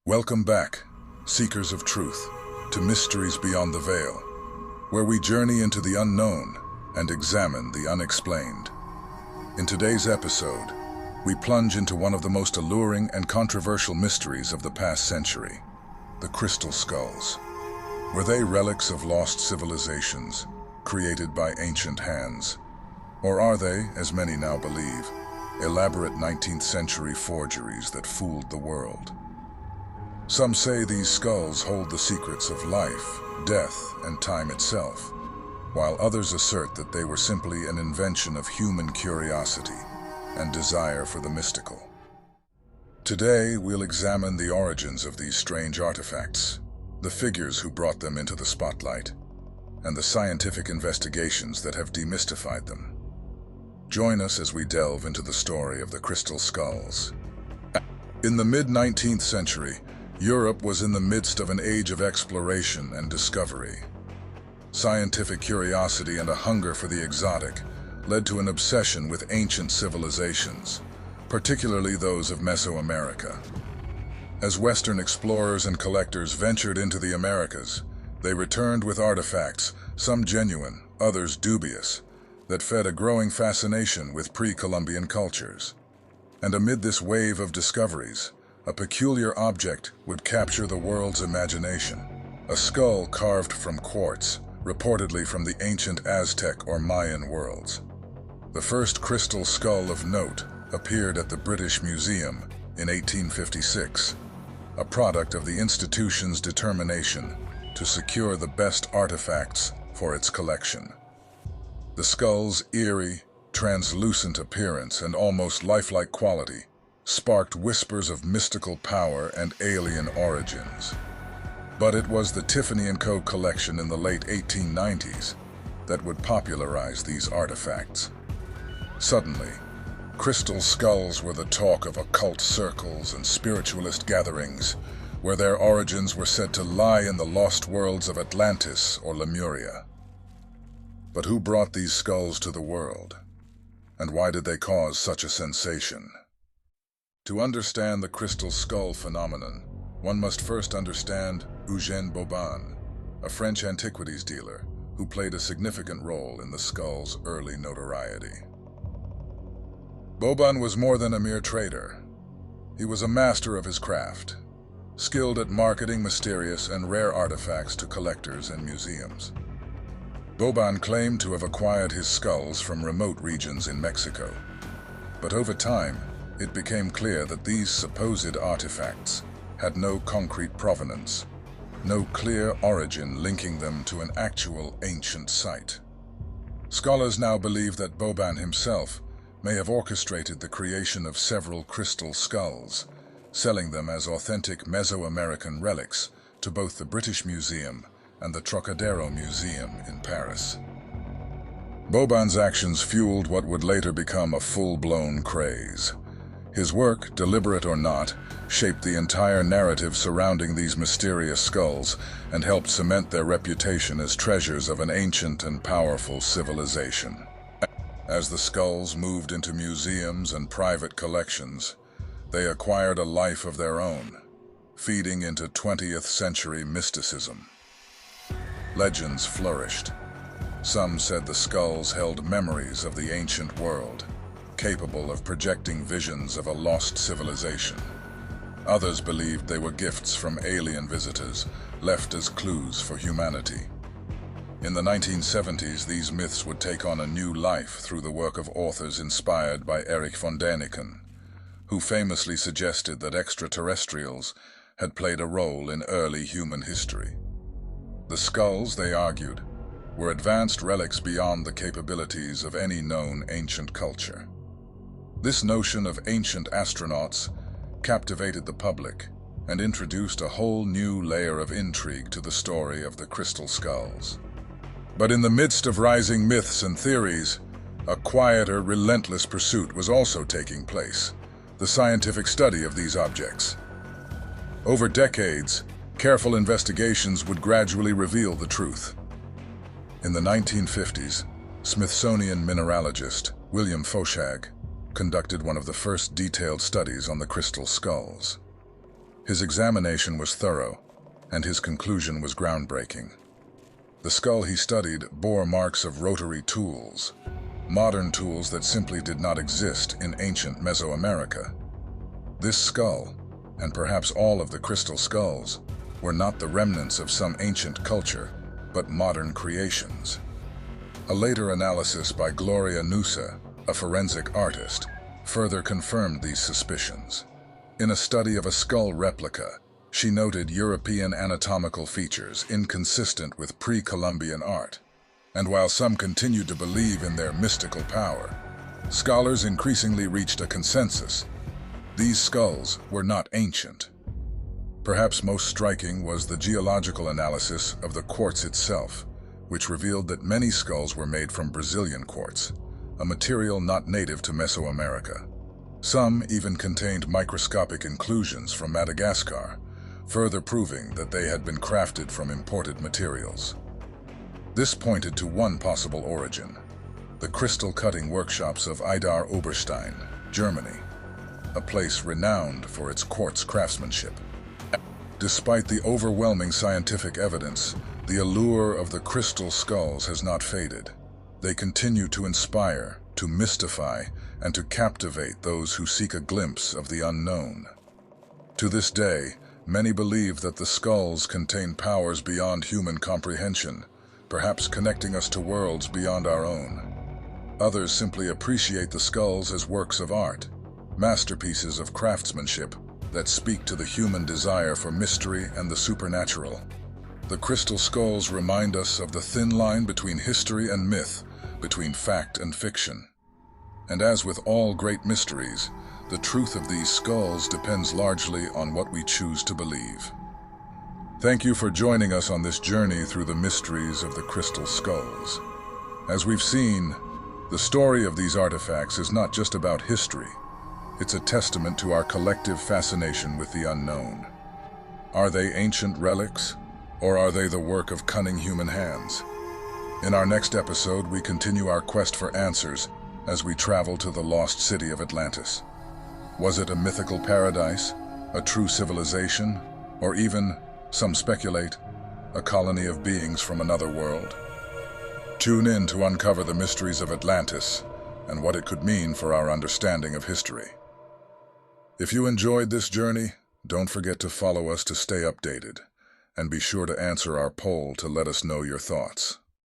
Welcome back, seekers of truth, to Mysteries Beyond the Veil, where we journey into the unknown and examine the unexplained. In today's episode, we plunge into one of the most alluring and controversial mysteries of the past century, the crystal skulls. Were they relics of lost civilizations, created by ancient hands? Or are they, as many now believe, elaborate 19th century forgeries that fooled the world? Some say these skulls hold the secrets of life, death, and time itself, while others assert that they were simply an invention of human curiosity and desire for the mystical. Today, we'll examine the origins of these strange artifacts, the figures who brought them into the spotlight, and the scientific investigations that have demystified them. Join us as we delve into the story of the crystal skulls. In the mid-19th century, Europe was in the midst of an age of exploration and discovery. Scientific curiosity and a hunger for the exotic led to an obsession with ancient civilizations, particularly those of Mesoamerica. As Western explorers and collectors ventured into the Americas, they returned with artifacts, some genuine, others dubious, that fed a growing fascination with pre-Columbian cultures. And amid this wave of discoveries, a peculiar object would capture the world's imagination. A skull carved from quartz, reportedly from the ancient Aztec or Mayan worlds. The first crystal skull of note appeared at the British Museum in 1856, a product of the institution's determination to secure the best artifacts for its collection. The skull's eerie, translucent appearance and almost lifelike quality sparked whispers of mystical power and alien origins. But it was the Tiffany & Co. collection in the late 1890s that would popularize these artifacts. Suddenly, crystal skulls were the talk of occult circles and spiritualist gatherings, where their origins were said to lie in the lost worlds of Atlantis or Lemuria. But who brought these skulls to the world? And why did they cause such a sensation? To understand the crystal skull phenomenon, one must first understand Eugène Boban, a French antiquities dealer who played a significant role in the skull's early notoriety. Boban was more than a mere trader. He was a master of his craft, skilled at marketing mysterious and rare artifacts to collectors and museums. Boban claimed to have acquired his skulls from remote regions in Mexico, but over time, it became clear that these supposed artifacts had no concrete provenance, no clear origin linking them to an actual ancient site. Scholars now believe that Boban himself may have orchestrated the creation of several crystal skulls, selling them as authentic Mesoamerican relics to both the British Museum and the Trocadero Museum in Paris. Boban's actions fueled what would later become a full-blown craze. His work, deliberate or not, shaped the entire narrative surrounding these mysterious skulls and helped cement their reputation as treasures of an ancient and powerful civilization. As the skulls moved into museums and private collections, they acquired a life of their own, feeding into 20th century mysticism. Legends flourished. Some said the skulls held memories of the ancient world, capable of projecting visions of a lost civilization. Others believed they were gifts from alien visitors, left as clues for humanity. In the 1970s, these myths would take on a new life through the work of authors inspired by Erich von Däniken, who famously suggested that extraterrestrials had played a role in early human history. The skulls, they argued, were advanced relics beyond the capabilities of any known ancient culture. This notion of ancient astronauts captivated the public and introduced a whole new layer of intrigue to the story of the crystal skulls. But in the midst of rising myths and theories, a quieter, relentless pursuit was also taking place, the scientific study of these objects. Over decades, careful investigations would gradually reveal the truth. In the 1950s, Smithsonian mineralogist William Foshag conducted one of the first detailed studies on the crystal skulls. His examination was thorough, and his conclusion was groundbreaking. The skull he studied bore marks of rotary tools, modern tools that simply did not exist in ancient Mesoamerica. This skull, and perhaps all of the crystal skulls, were not the remnants of some ancient culture, but modern creations. A later analysis by Gloria Nusse, a forensic artist, further confirmed these suspicions. In a study of a skull replica, she noted European anatomical features inconsistent with pre-Columbian art. And while some continued to believe in their mystical power, scholars increasingly reached a consensus. These skulls were not ancient. Perhaps most striking was the geological analysis of the quartz itself, which revealed that many skulls were made from Brazilian quartz, a material not native to Mesoamerica. Some even contained microscopic inclusions from Madagascar, further proving that they had been crafted from imported materials. This pointed to one possible origin: the crystal cutting workshops of Idar Oberstein, Germany, a place renowned for its quartz craftsmanship. Despite the overwhelming scientific evidence, the allure of the crystal skulls has not faded. They continue to inspire, to mystify, and to captivate those who seek a glimpse of the unknown. To this day, many believe that the skulls contain powers beyond human comprehension, perhaps connecting us to worlds beyond our own. Others simply appreciate the skulls as works of art, masterpieces of craftsmanship that speak to the human desire for mystery and the supernatural. The crystal skulls remind us of the thin line between history and myth, between fact and fiction. And as with all great mysteries, the truth of these skulls depends largely on what we choose to believe. Thank you for joining us on this journey through the mysteries of the crystal skulls. As we've seen, the story of these artifacts is not just about history. It's a testament to our collective fascination with the unknown. Are they ancient relics, or are they the work of cunning human hands? In our next episode, we continue our quest for answers as we travel to the lost city of Atlantis. Was it a mythical paradise, a true civilization, or even, some speculate, a colony of beings from another world? Tune in to uncover the mysteries of Atlantis and what it could mean for our understanding of history. If you enjoyed this journey, don't forget to follow us to stay updated, and be sure to answer our poll to let us know your thoughts.